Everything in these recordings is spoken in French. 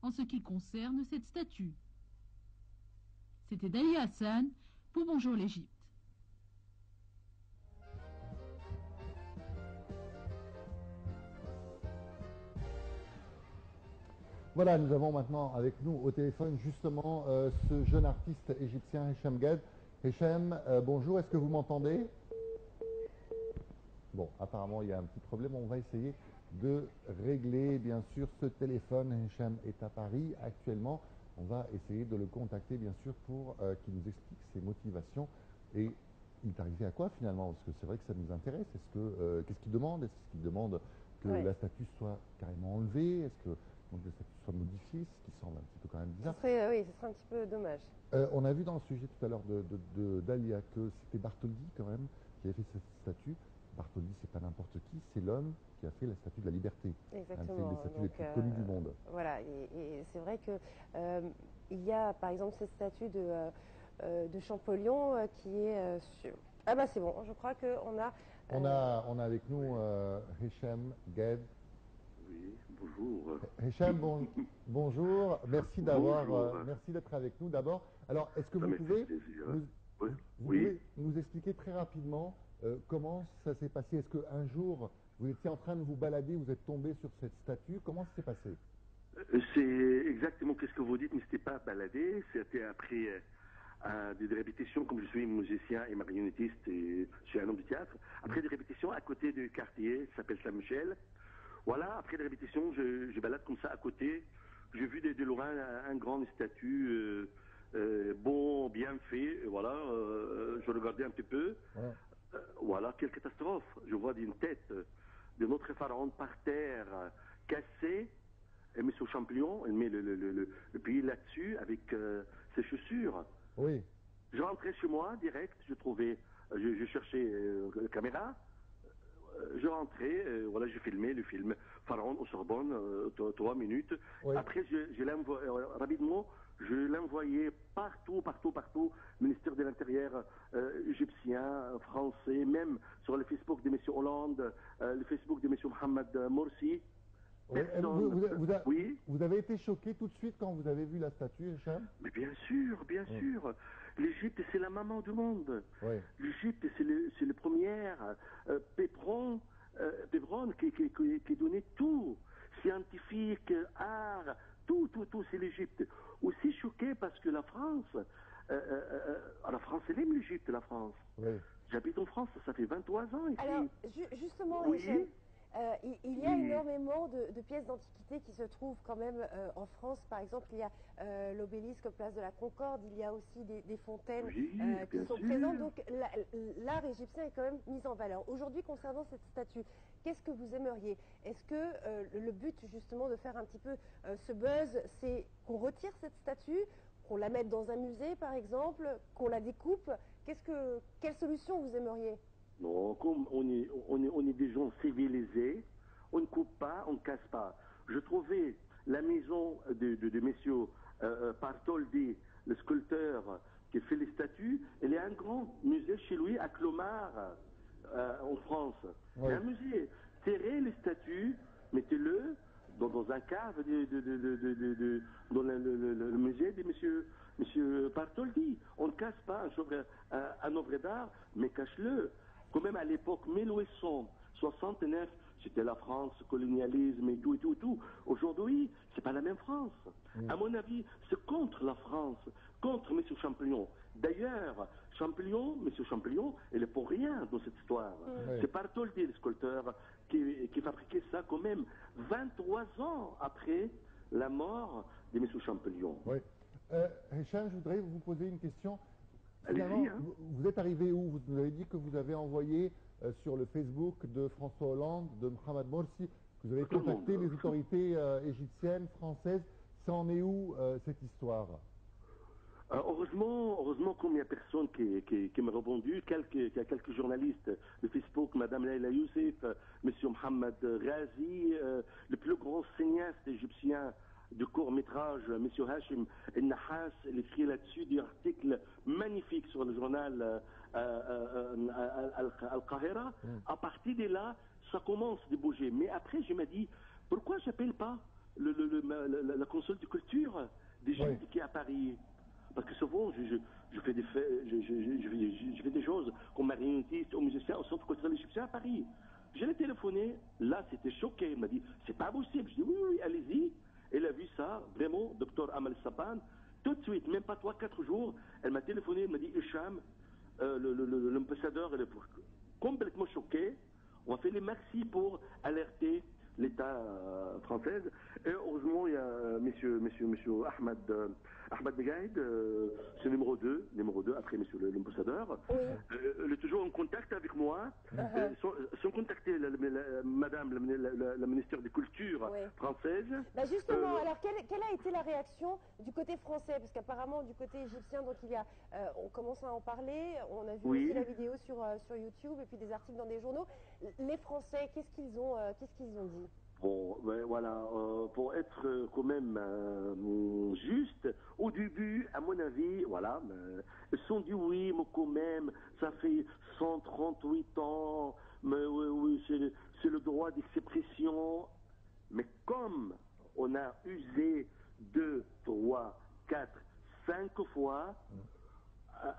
en ce qui concerne cette statue. C'était Dalia Hassan pour Bonjour l'Égypte. Voilà, nous avons maintenant avec nous au téléphone justement ce jeune artiste égyptien Hicham Gued. Hicham, bonjour, est-ce que vous m'entendez? Bon, apparemment il y a un petit problème, on va essayer de régler bien sûr ce téléphone. Hicham est à Paris actuellement, on va essayer de le contacter bien sûr pour qu'il nous explique ses motivations et il est arrivé à quoi finalement, parce que c'est vrai que ça nous intéresse. Qu'est-ce qu'il demande? Est-ce qu'il demande que la statue soit carrément enlevée? Est-ce que donc le statut soit modifié, ce qui semble un petit peu quand même bizarre. Oui, ce serait un petit peu dommage. On a vu dans le sujet tout à l'heure d'Alia que c'était Bartholdi quand même qui avait fait cette statue. Bartholdi, c'est pas n'importe qui, c'est l'homme qui a fait la statue de la liberté. Exactement. C'est une des statues les plus connues du monde. Voilà, et c'est vrai que il y a par exemple cette statue de Champollion qui est sur... Ah bah c'est bon, je crois qu'on a... On a avec nous Hicham Gued. Oui, bonjour. Hicham, bonjour. Merci d'être avec nous d'abord. Alors, est-ce que vous pouvez nous expliquer très rapidement comment ça s'est passé? Est-ce qu'un jour, vous étiez en train de vous balader, vous êtes tombé sur cette statue? Comment ça s'est passé? C'est exactement ce que vous dites, mais ce n'était pas baladé, c'était après des répétitions, comme je suis musicien et marionnettiste et je suis un homme de théâtre. Après des répétitions à côté du quartier, ça s'appelle Saint-Michel. Voilà, après les répétitions, je balade comme ça à côté. J'ai vu de loin un grand statue, bon, bien fait. Voilà, je regardais un petit peu. Voilà, quelle catastrophe. Je vois une tête de notre pharaon par terre, cassée. Elle met son champignon, elle met le pied là-dessus avec ses chaussures. Oui. Je rentrais chez moi direct, je cherchais la caméra. Je rentrais, voilà, j'ai filmé le film Pharaon au Sorbonne, 3 minutes. Oui. Après, je l'envoie rapidement, je l'envoyais partout, ministère de l'Intérieur égyptien, français, même sur le Facebook de M. Hollande, le Facebook de M. Mohamed Morsi. Vous avez été choqué tout de suite quand vous avez vu la statue, Hicham? Mais bien sûr. L'Égypte, c'est la maman du monde. Oui. L'Égypte, c'est le premier Pébron qui donnait tout. Scientifique, art, tout, c'est l'Égypte. Aussi choqué parce que la France, elle aime l'Égypte, la France. Oui. J'habite en France, ça fait 23 ans ici. Alors, justement, oui. Hicham, il y a énormément de pièces d'antiquité qui se trouvent quand même en France. Par exemple, il y a l'obélisque place de la Concorde, il y a aussi des fontaines qui sont présentes. Donc l'art égyptien est quand même mis en valeur. Aujourd'hui, concernant cette statue, qu'est-ce que vous aimeriez? Est-ce que le but justement de faire un petit peu ce buzz, c'est qu'on retire cette statue, qu'on la mette dans un musée par exemple, qu'on la découpe? Quelle solution vous aimeriez? Non, comme on est des gens civilisés, on ne coupe pas, on ne casse pas. Je trouvais la maison de messieurs Bartholdi, le sculpteur qui fait les statues, il y a un grand musée chez lui à Clomar, en France. Il y a un musée. Tirez les statues, mettez-le dans un cave dans le musée de monsieur Bartholdi. On ne casse pas un œuvre d'art, mais cache-le. Quand même à l'époque 1869, c'était la France, colonialisme et tout. Aujourd'hui, c'est pas la même France. À mon avis, c'est contre la France, contre M. Champollion. D'ailleurs, M. Champollion, il est pour rien dans cette histoire. C'est Bartholdi, le sculpteur, qui fabriquait ça quand même 23 ans après la mort de M. Champollion. Oui. Hicham, je voudrais vous poser une question. Finalement, vous êtes arrivé où? Vous nous avez dit que vous avez envoyé sur le Facebook de François Hollande, de Mohamed Morsi, que vous avez contacté les autorités égyptiennes, françaises. Ça en est où cette histoire? Heureusement, comme il n'y a personne qui m'a répondu, il y a quelques journalistes de Facebook, Madame Leila Youssef, Monsieur Mohamed Ghazi, le plus grand cinéaste égyptien de court-métrage, M. Hachim El-Nahas, il écrit là-dessus des articles magnifiques sur le journal Al-Qahira. À partir de là, ça commence de bouger. Mais après, je me dis, pourquoi je n'appelle pas la console de culture d'Égypte qui est à Paris. Parce que souvent, je fais des je fais des choses comme marionnettiste, au musicien, au centre culturel égyptien à Paris. Je l'ai téléphoné, là, c'était choqué. Il m'a dit, c'est pas possible. Je dis, oui, oui, allez-y. Elle a vu ça, vraiment, docteur Amal Saban. Tout de suite, même pas 3-4 jours, elle m'a téléphoné, elle m'a dit, Hicham, l'ambassadeur, elle est complètement choquée. On a fait les maxi pour alerter l'État français. Et heureusement, il y a monsieur Ahmed Begaïd, c'est numéro 2 après monsieur l'ambassadeur. Oui. Il est toujours en contact avec moi. Sans contacter madame la ministère des Cultures française. Bah justement, alors quelle a été la réaction du côté français? Parce qu'apparemment, du côté égyptien, donc on commence à en parler. On a vu aussi la vidéo sur YouTube et puis des articles dans des journaux. Les Français, qu'est-ce qu'ils ont dit? Bon, ben voilà, pour être quand même juste, au début, à mon avis, voilà, ils se sont dit oui, mais quand même, ça fait 138 ans, mais oui, c'est le droit d'expression. Mais comme on a usé 2, 3, 4, 5 fois,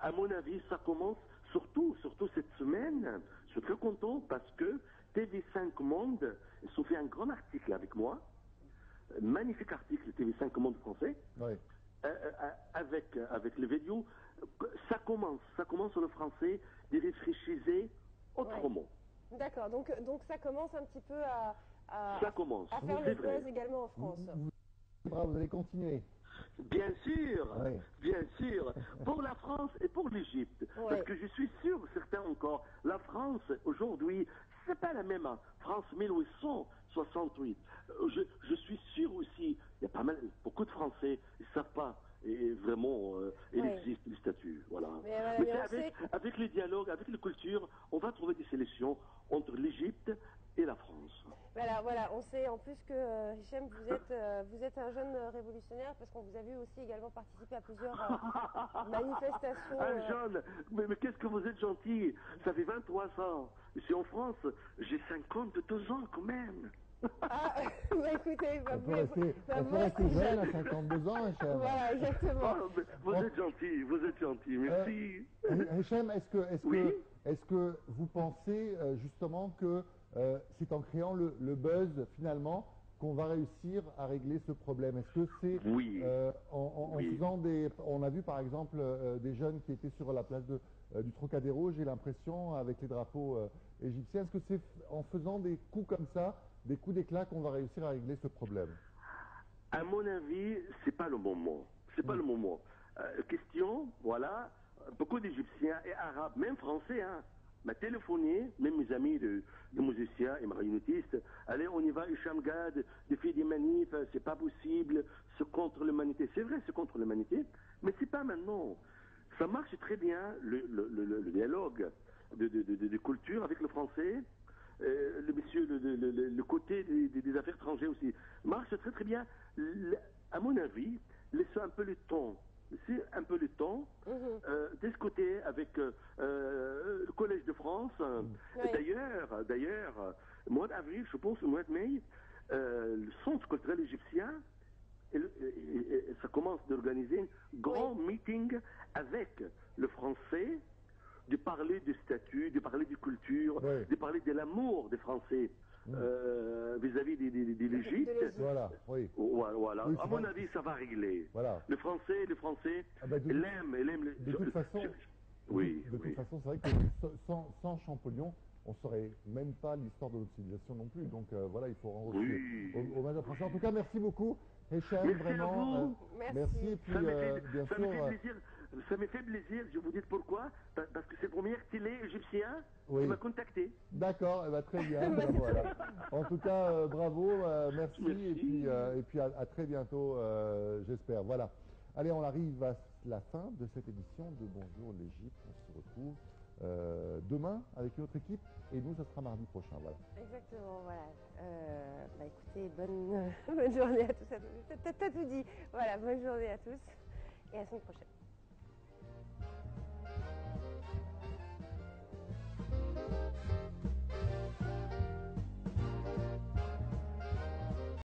à mon avis, ça commence, surtout cette semaine, je suis très content parce que TV5 Monde, ils ont fait un grand article avec moi, magnifique article, TV5 Monde français, avec les vidéos. Ça commence sur le français, de réfléchir autrement. D'accord, donc ça commence un petit peu à faire le buzz également en France. Vous allez continuer. Bien sûr, bien sûr, pour la France et pour l'Égypte. Parce que je suis sûr, certains encore, la France aujourd'hui, c'est pas la même France 1868. Je suis sûr aussi, il y a pas mal, beaucoup de Français, ils savent pas. Et vraiment, il existe le statut, voilà. Mais avec les dialogues, avec les cultures, on va trouver des solutions entre l'Égypte et la France. Voilà, on sait en plus que Hicham, vous êtes un jeune révolutionnaire parce qu'on vous a vu aussi également participer à plusieurs manifestations. Un jeune, mais qu'est-ce que vous êtes gentil. Ça fait 23 ans. Ici en France, j'ai 52 ans quand même. Ah, bah écoutez, on peut rester jeune à 52 ans, Hicham. Voilà, exactement. Vous êtes gentil, merci. Hicham, est-ce que vous pensez justement que c'est en créant le buzz finalement qu'on va réussir à régler ce problème? Est-ce que c'est en faisant on a vu par exemple des jeunes qui étaient sur la place du Trocadéro, j'ai l'impression, avec les drapeaux égyptiens. Est-ce que c'est en faisant des coups comme ça, des coups d'éclat, qu'on va réussir à régler ce problème? À mon avis, c'est pas le moment. C'est pas le moment. Question, voilà, beaucoup d'Égyptiens et Arabes, même Français, m'a téléphoné, même mes amis de musiciens et marionnettistes. Allez, on y va, Hicham Gad, de faire des manifs, c'est pas possible, c'est contre l'humanité. C'est vrai, c'est contre l'humanité, mais c'est pas maintenant. Ça marche très bien, le dialogue de culture avec le français. Le côté des affaires étrangères aussi marche très très bien. À mon avis, laissez un peu le temps. C'est un peu le temps de ce côté avec le Collège de France. D'ailleurs, mois d'avril, je pense, au mois de mai, le Centre culturel égyptien, ça commence d'organiser un grand meeting avec le français, de parler du statut, de parler de culture, de parler de l'amour des Français vis-à-vis de l'Égypte. Voilà. Oui, à mon avis, ça va régler. Le Français l'aime. De toute façon, c'est vrai que sans Champollion, on ne saurait même pas l'histoire de notre civilisation non plus. Donc voilà, il faut rendre hommage au français. En tout cas, merci beaucoup, Hicham, vraiment. Merci. Et puis, bien sûr. Ça me fait plaisir, je vous dis pourquoi, parce que c'est le premier télé égyptien qui m'a contacté. D'accord, très bien. Voilà. En tout cas, bravo, merci. Et puis à très bientôt, j'espère. Voilà. Allez, on arrive à la fin de cette édition de Bonjour l'Égypte. On se retrouve demain avec une autre équipe et nous, ça sera mardi prochain. Voilà. Exactement, voilà. Écoutez, bonne journée à tous. T'as tout dit. Voilà, bonne journée à tous et à la semaine prochaine.